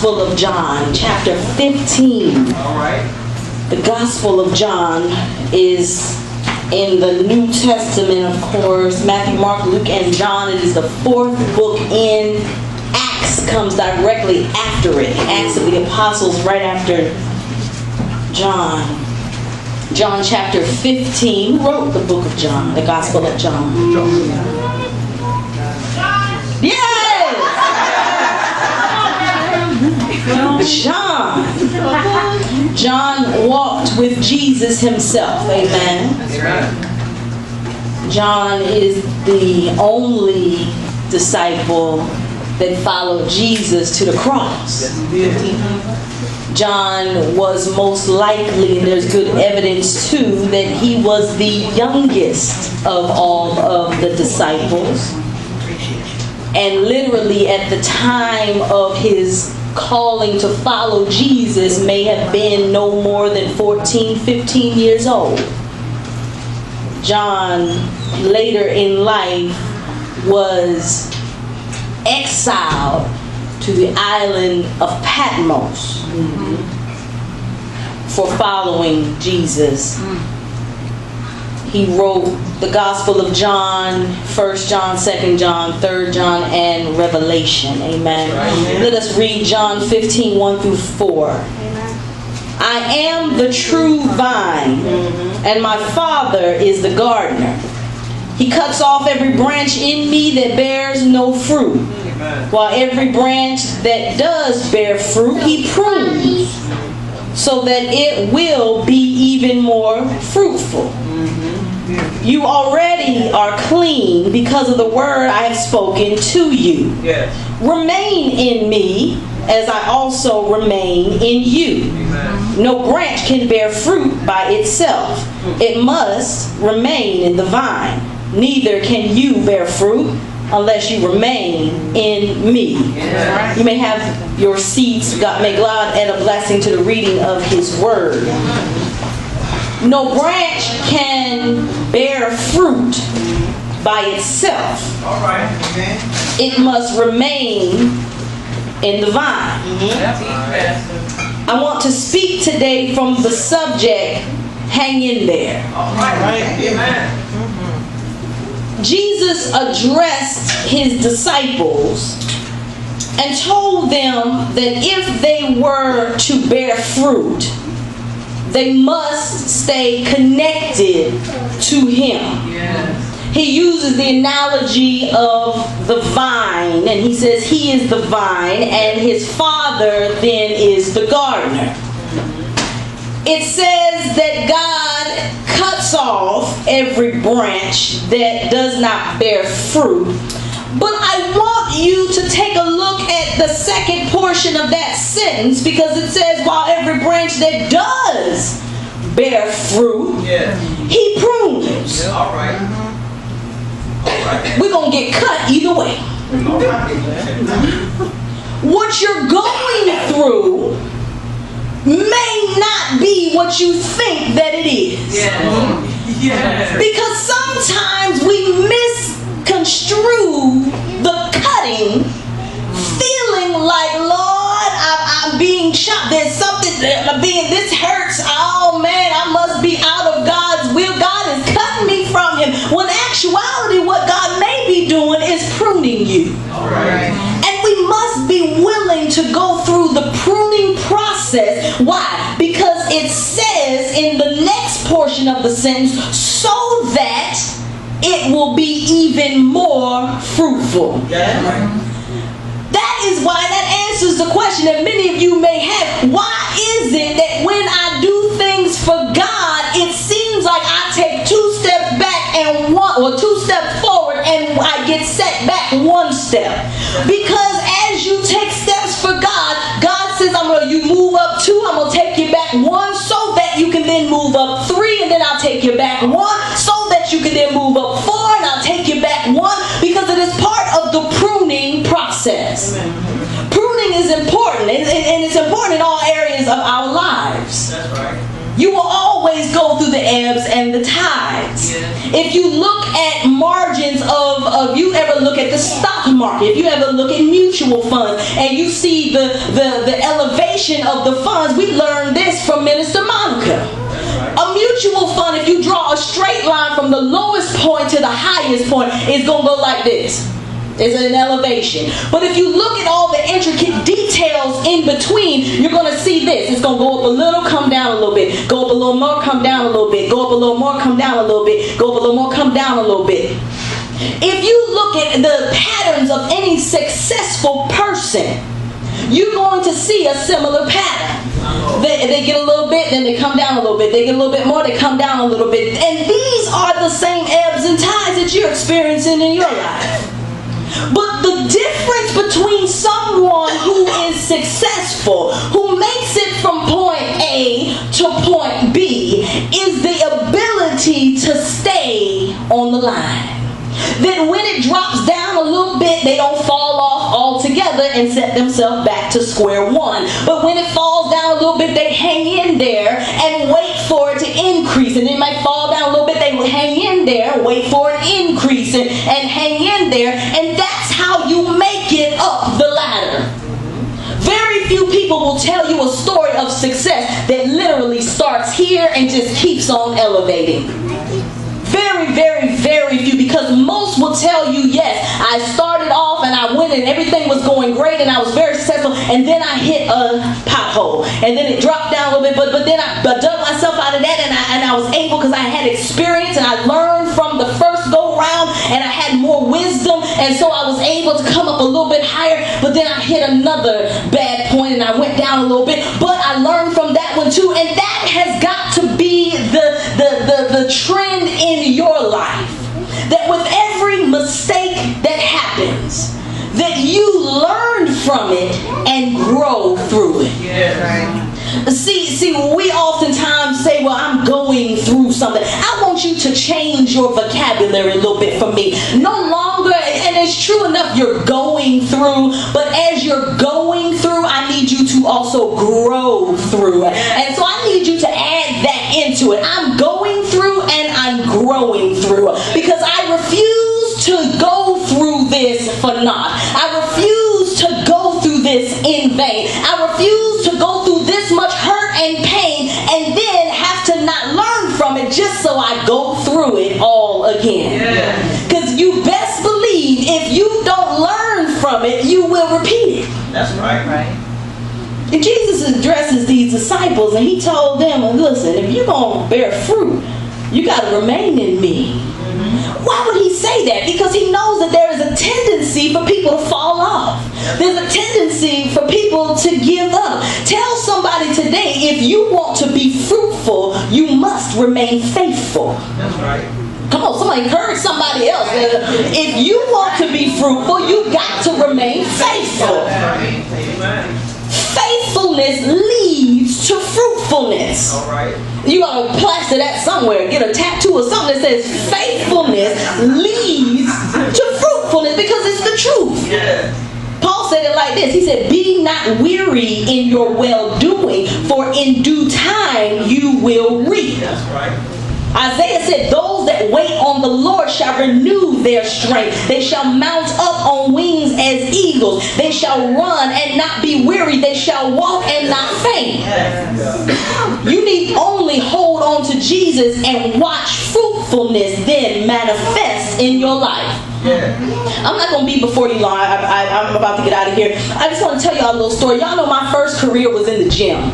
Gospel of John, chapter 15. All right. The Gospel of John is in the New Testament, of course. Matthew, Mark, Luke, and John. It is the fourth book in. Acts comes directly after it. Acts of the Apostles right after John. John chapter 15. Who wrote the book of John? The Gospel of John. Yes! John walked with Jesus himself. Amen. John is the only disciple that followed Jesus to the cross. John was most likely, and there's good evidence too, that he was the youngest of all of the disciples. And literally at the time of his calling to follow Jesus may have been no more than 14, 15 years old. John, later in life, was exiled to the island of Patmos for following Jesus. He wrote the Gospel of John, 1 John, 2 John, 3 John, and Revelation. Amen. Let us read John 15, 1 through 4. I am the true vine, and my Father is the gardener. He cuts off every branch in me that bears no fruit, while every branch that does bear fruit, he prunes, so that it will be even more fruitful. You already are clean because of the word I have spoken to you. Yes. Remain in me as I also remain in you. Amen. No branch can bear fruit by itself. It must remain in the vine. Neither can you bear fruit unless you remain in me. Yes. You may have your seats. God may God add a blessing to the reading of his word. No branch can bear fruit by itself. All right. It must remain in the vine. I want to speak today from the subject, hang in there. All right. Amen. Jesus addressed his disciples and told them that if they were to bear fruit, they must stay connected to him. Yes. He uses the analogy of the vine, and he says he is the vine and his Father then is the gardener. It says that God cuts off every branch that does not bear fruit. But I want you to take a look at the second portion of that sentence, because it says, while every branch that does bear fruit, he prunes. Yeah. All right. We're going to get cut either way. What you're going through may not be what you think that it is. Yeah. Because sometimes we misconstrue the cutting, feeling like, Lord, I'm being chopped. There's something that this hurts. Oh man, I must be out of God's will. God is cutting me from him. When in actuality, what God may be doing is pruning you. All right. And we must be willing to go through the pruning process. Why? Because it says in the next portion of the sentence, so that it will be even more fruitful. Yeah. That is why that answers the question that many of you may have. Why is it that when I do things for God, it seems like I take 2 steps back and 2 steps forward and I get set back 1 step? Because as you take steps for God, God says, you move up 2, I'm going to take you back 1 so that you can then move up 3, and then I'll take you back 1 so that you can then move up 4, and I'll take you back 1, because it is part of the pruning process. Amen. Pruning is important, and it's important in all areas of our lives. That's right. You will always go through the ebbs and the tides. Yeah. If you look at margins of if you ever look at the stock market, if you ever look at mutual funds, and you see the elevation of the funds, we learned this from Minister Monica. A mutual fund, if you draw a straight line from the lowest point to the highest point, it's going to go like this. It's an elevation. But if you look at all the intricate details in between, you're going to see this. It's going to go up a little, come down a little bit. Go up a little more, come down a little bit. Go up a little more, come down a little bit. Go up a little more, come down a little bit. If you look at the patterns of any successful person, you're going to see a similar pattern. They get a little bit, then they come down a little bit. They get a little bit more, they come down a little bit. And these are the same ebbs and tides that you're experiencing in your life. But the difference between someone who is successful, who makes it from point A to point B, is the ability to stay on the line. Then when it drops down a little bit, they don't fall off altogether and set themselves back to square one. But when it falls down a little bit, they hang in there and wait for it to increase. And it might fall down a little bit, they will hang in there, wait for it to increase and hang in there. And that's how you make it up the ladder. Very few people will tell you a story of success that literally starts here and just keeps on elevating. Very, very, very few, because most will tell you, yes, I started off and I went and everything was going great and I was very successful, and then I hit a pothole and then it dropped down a little bit, but then I dug myself out of that and I was able, because I had experience and I learned from the first go round and I had more wisdom, and so I was able to come up a little bit higher, but then I hit another bad point and I went down a little bit, but I learned from that one too. And that has got to be the trend in your life, that with every mistake that happens, that you learn from it and grow through it. Yeah. See, we oftentimes say, well, I'm going through something. I want you to change your vocabulary a little bit for me. No longer, and it's true enough, you're going through, but as you're going through, I need you to also grow through it. And so I need you to add that into it. I'm going through and I'm growing through, because I refuse to go through this for naught. I refuse to go through this in vain. I refuse to go through this much hurt and pain and then have to not learn from it just so I go through it all again. Because you best believe if you don't learn from it, you will repeat it. That's right. And Jesus addresses these disciples and he told them, listen, if you're going to bear fruit, you got to remain in me. Why would he say that? Because he knows that there is a tendency for people to fall off. There's a tendency for people to give up. Tell somebody today, if you want to be fruitful, you must remain faithful. That's right. Come on, somebody encourage somebody else. If you want to be fruitful, you got to remain faithful. Amen. Faithfulness leads to fruitfulness. All right. You ought to plaster that somewhere. Get a tattoo or something that says faithfulness leads to fruitfulness, because it's the truth. Yeah. Paul said it like this. He said, be not weary in your well-doing, for in due time you will reap. That's right. Isaiah said, those that wait on the Lord shall renew their strength. They shall mount up on wings as eagles. They shall run and not be weary. They shall walk and not faint. You need only hold on to Jesus and watch fruitfulness then manifest in your life. I'm not going to be before you long. I'm about to get out of here. I just want to tell y'all a little story. Y'all know my first career was in the gym.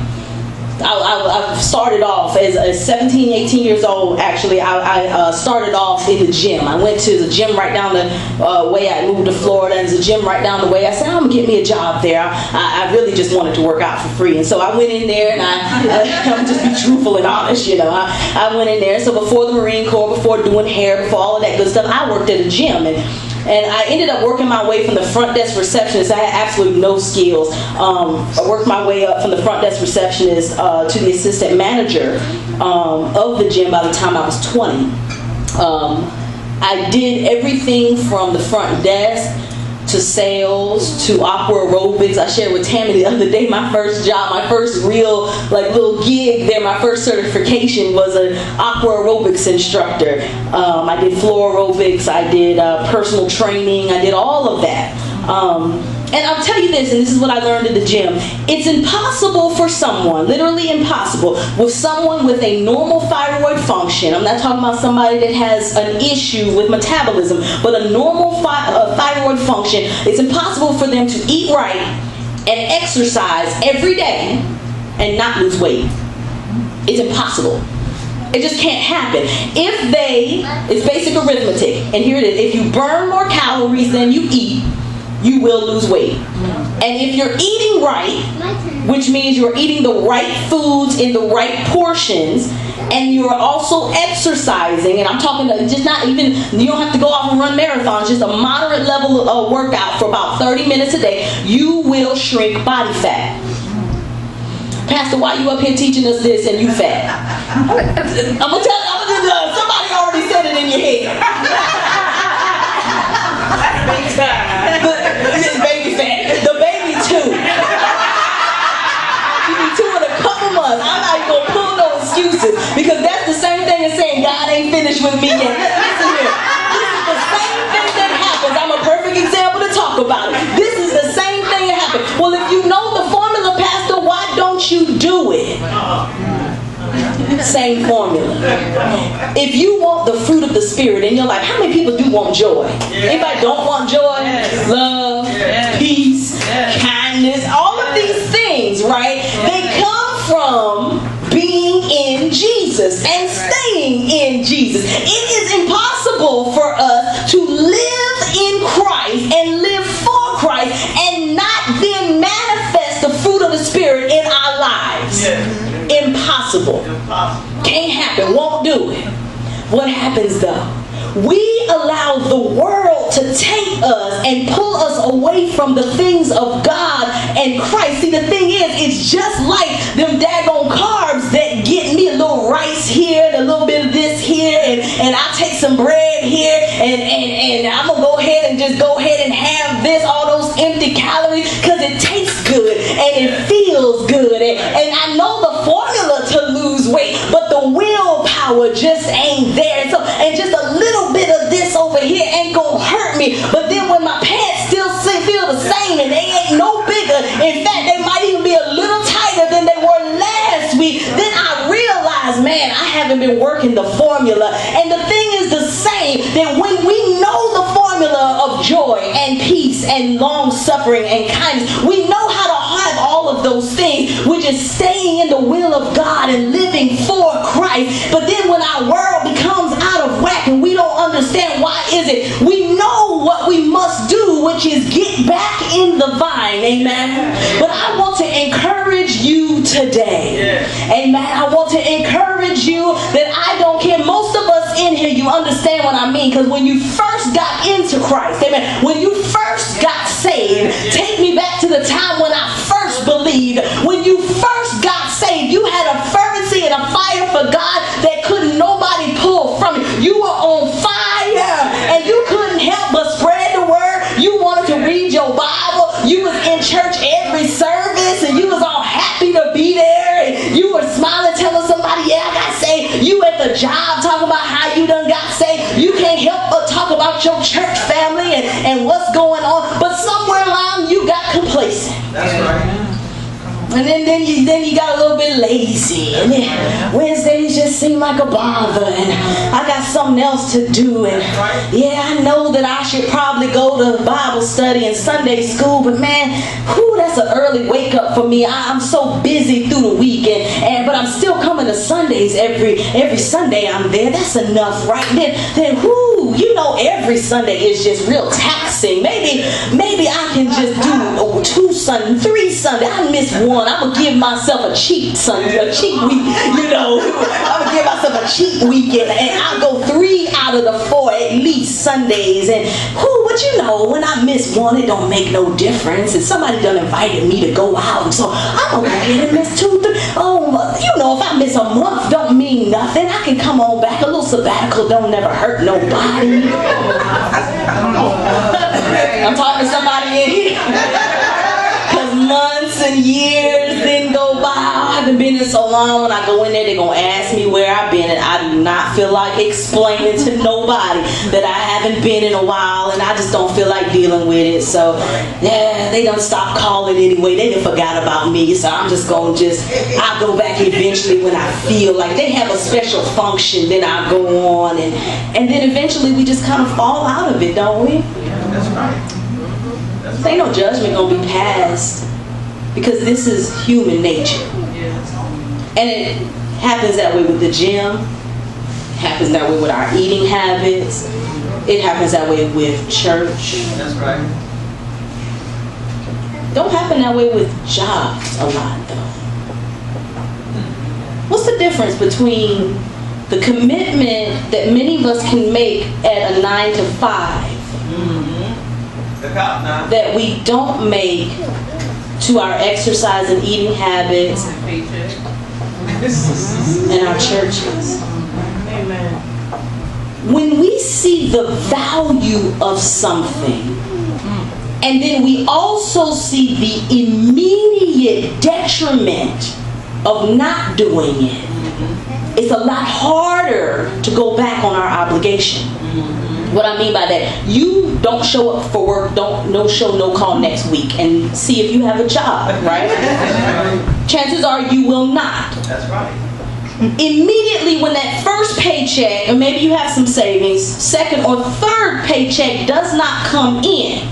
I started off as 17, 18 years old. Actually, I started off in the gym. I went to the gym right down the way. I moved to Florida, and there's a gym right down the way. I said, I'm going to get me a job there. I really just wanted to work out for free. And so I went in there, and I'm just be truthful and honest, you know. I went in there. So before the Marine Corps, before doing hair, before all of that good stuff, I worked at a gym. And I ended up working my way from the front desk receptionist. I had absolutely no skills. I worked my way up from the front desk receptionist to the assistant manager of the gym by the time I was 20. I did everything from the front desk to sales, to aqua aerobics. I shared with Tammy the other day my first job, my first real like little gig there, my first certification was an aqua aerobics instructor. I did floor aerobics, I did personal training, I did all of that. And I'll tell you this, and this is what I learned at the gym. It's impossible for someone, literally impossible, with someone with a normal thyroid function. I'm not talking about somebody that has an issue with metabolism, but a normal thyroid function. It's impossible for them to eat right and exercise every day and not lose weight. It's impossible. It just can't happen. It's basic arithmetic, and here it is. If you burn more calories than you eat, you will lose weight. And if you're eating right, which means you're eating the right foods in the right portions, and you're also exercising, and I'm talking just not even, you don't have to go off and run marathons, just a moderate level of workout for about 30 minutes a day, you will shrink body fat. Pastor, why you up here teaching us this and you fat? I'm gonna tell you, somebody already said it in your head. This baby fat. The baby too. You need 2 in a couple months. I'm not even gonna pull no excuses, because that's the same thing as saying God ain't finished with me yet. Listen here. This is the same thing that happens. I'm a perfect example to talk about it. This is the same thing that happens. Well, if you know the formula, Pastor, why don't you do it? Same formula. If you want the fruit of the Spirit in your life, how many people do want joy? Anybody don't want joy? Love, peace, kindness, all of these things, right? They come from being in Jesus and staying in Jesus. It is impossible for us to live in Christ and live for Christ and not then manifest the fruit of the Spirit in our lives. Impossible. Can't happen. Won't do it. What happens though? We allow the world to take us and pull us away from the things of God and Christ. See, the thing is, it's just like them daggone carbs that get me a little rice here and a little bit of this here, and I take some bread here, and I'm going to go ahead and just go ahead and have this, all those empty calories, because it tastes good and it feels good. And I know the formula to lose weight, but the willpower just ain't there. And just a little bit of this over here ain't gonna hurt me. But then when my pants still feel the same and they ain't no bigger, in fact they might even be a little tighter than they were last week, then I realize, man, I haven't been working the formula. And the thing is the same, that when we know the formula of joy and peace and long suffering and kindness, we know how to have all of those things, which is staying in the will of God and living for Christ. But then when our world becomes out of whack and we don't understand why is it, we know what we must do, which is get back in the vine. Amen. But I want to encourage you today. Amen. I want to encourage you that I don't care. Most of us in here, you understand what I mean, because when you first got into Christ, amen, when you first got saved, take me back to the time when I first believed. When you first got saved, you had a fervency and a fire for God that couldn't nobody pull from you. You were on fire and you couldn't help but spread the word. You wanted to read your Bible. You was in church every service and you was all happy to be there, and you were smiling, telling somebody, yeah, I got saved. You at the job talking about how you done got saved. You can't help but talk about your church family and what's going on. But somewhere along you got complacent. That's right. And then you got a little bit lazy, and then Wednesdays just seem like a bother, and I got something else to do, and yeah, I know that I should probably go to Bible study and Sunday school, but man, that's an early wake up for me. I'm so busy through the week, but I'm still coming to Sundays every Sunday. I'm there. That's enough, right? Then every Sunday is just real taxing. Maybe I can just do 2 Sundays, 3 Sundays. I miss one. I'm going to give myself a cheat Sunday, a cheat week, I'm going to give myself a cheat weekend, and I'll go 3 out of the 4 at least Sundays. And but when I miss one, it don't make no difference. And somebody done invited me to go out, so I'm going to go ahead and miss 2, 3. If I miss a month, don't mean nothing. I can come on back. A little sabbatical don't never hurt nobody. I'm talking to somebody been in so long. When I go in there, they're going to ask me where I've been, and I do not feel like explaining to nobody that I haven't been in a while, and I just don't feel like dealing with it. So, yeah, they done stopped calling anyway. They done forgot about me, so I'm just going to I'll go back eventually when I feel like they have a special function, then I'll go on, and then eventually we just kind of fall out of it, don't we? That's right. There ain't no judgment going to be passed, because this is human nature. And it happens that way with the gym. It happens that way with our eating habits. It happens that way with church. That's right. Don't happen that way with jobs a lot, though. What's the difference between the commitment that many of us can make at a 9 to 5 that we don't make to our exercise and eating habits in our churches? Amen. When we see the value of something, and then we also see the immediate detriment of not doing it, it's a lot harder to go back on our obligation. What I mean by that, you don't show up for work, no show, no call next week and see if you have a job, right? Chances are you will not. That's right. Immediately when that first paycheck, or maybe you have some savings, second or third paycheck does not come in,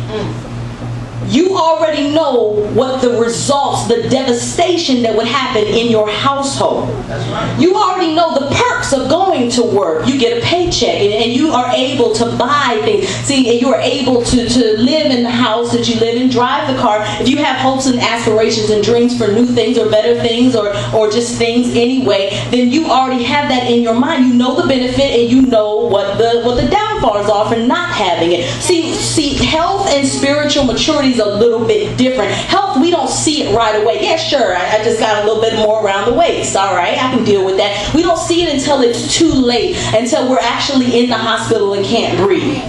you already know what the results, the devastation that would happen in your household. That's right. You already know the perks of going to work. You get a paycheck and you are able to buy things. See, you are able to live in the house that you live in, drive the car. If you have hopes and aspirations and dreams for new things or better things or just things anyway, then you already have that in your mind. You know the benefit and you know what the downfalls are for not having it. See, health and spiritual maturity is a little bit different. Health, we don't see it right away. Yeah, sure, I just got a little bit more around the waist. All right, I can deal with that. We don't see it until it's too late, until we're actually in the hospital and can't breathe.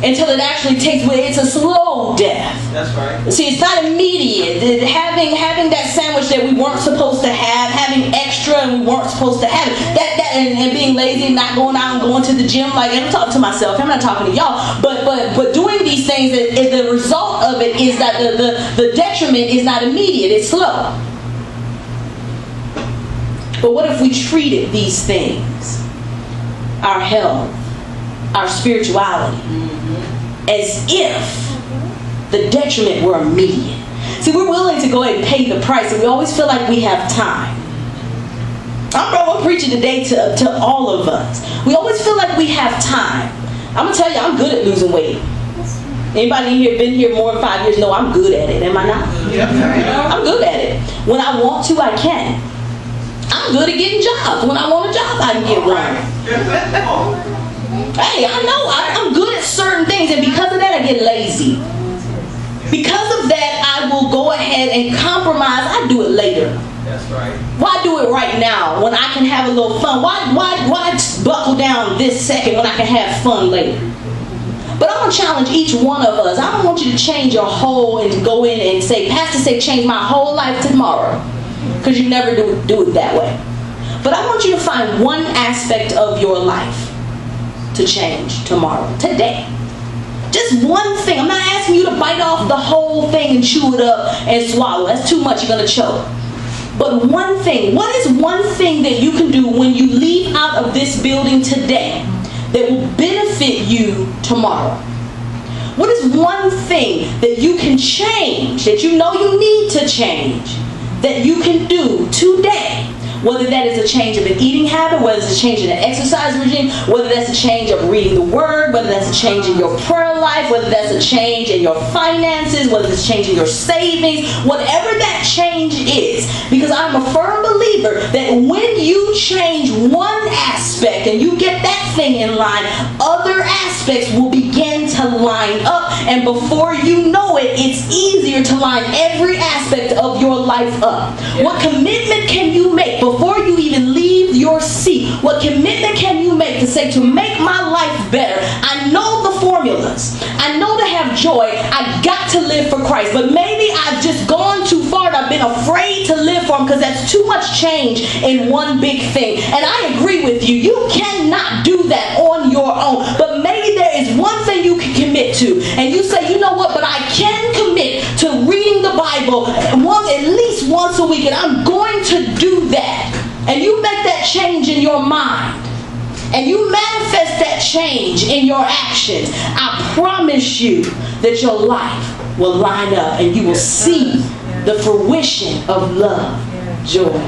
Until it actually it's a slow death. That's right. See, it's not immediate. Having that sandwich that we weren't supposed to have, having extra and we weren't supposed to have it, and being lazy and not going out and going to the gym. Like, I'm talking to myself. I'm not talking to y'all. But doing these things, the result of it is that the detriment is not immediate. It's slow. But what if we treated these things, our health, our spirituality, as if the detriment were immediate? See, we're willing to go ahead and pay the price, and we always feel like we have time. I'm preaching today to all of us. We always feel like we have time. I'm going to tell you, I'm good at losing weight. Anybody in here been here more than 5 years know I'm good at it, am I not? I'm good at it. When I want to, I can. I'm good at getting jobs. When I want a job, I can get one. Hey, I know I'm good at certain things, and because of that I get lazy. Because of that, I will go ahead and compromise. I do it later. That's right. Why do it right now when I can have a little fun? Why buckle down this second when I can have fun later? But I'm going to challenge each one of us. I don't want you to change your whole and go in and say, Pastor said change my whole life tomorrow. Because you never do it that way. But I want you to find one aspect of your life to change tomorrow, today. Just one thing. I'm not asking you to bite off the whole thing and chew it up and swallow. That's too much. You're going to choke. But one thing. What is one thing that you can do when you leave out of this building today that will benefit you tomorrow? What is one thing that you can change, that you know you need to change, that you can do today? Whether that is a change of an eating habit, whether it's a change in an exercise regime, whether that's a change of reading the word, whether that's a change in your prayer life, whether that's a change in your finances, whether it's a change in your savings, whatever that change is. Because I'm a firm believer that when you change one aspect and you get that thing in line, other aspects will begin to line up. And before you know it, it's easier to line every aspect of your life up. What commitment can you make before you even leave your seat? What commitment can you make to say, to make my life better? I know the formulas. I know to have joy, I got to live for Christ. But maybe I've just gone too far and I've been afraid to live for platform because that's too much change in one big thing. And I agree with you. You cannot do that on your own. But maybe there is one thing you can commit to. And you say, you know what, but I can commit to reading the Bible at least once a week. And I'm going to do that. And you make that change in your mind. And you manifest that change in your actions. I promise you that your life will line up and you will see the fruition of love, joy,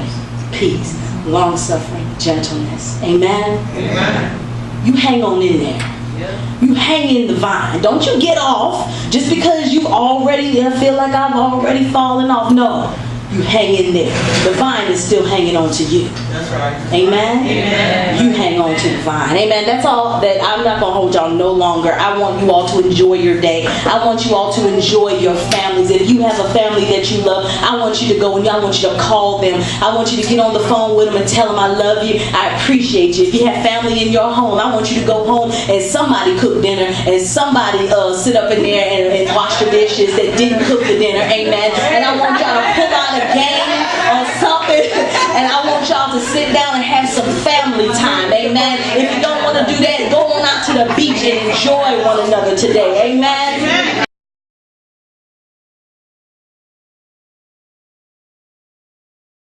peace, long-suffering, gentleness. Amen? Amen. You hang on in there. You hang in the vine. Don't you get off just because you already feel like I've already fallen off. No. You hang in there. The vine is still hanging on to you. That's right. Amen? Amen. You hang on to the vine. Amen. That's all that I'm not going to hold y'all no longer. I want you all to enjoy your day. I want you all to enjoy your families. If you have a family that you love, I want you to go and I want you to call them. I want you to get on the phone with them and tell them I love you. I appreciate you. If you have family in your home, I want you to go home and somebody cook dinner and somebody sit up in there and wash the dishes that didn't cook the dinner. Amen. And I want y'all to pull out a game or something, and I want y'all to sit down and have some family time. Amen. If you don't want to do that, go on out to the beach and enjoy one another today. Amen.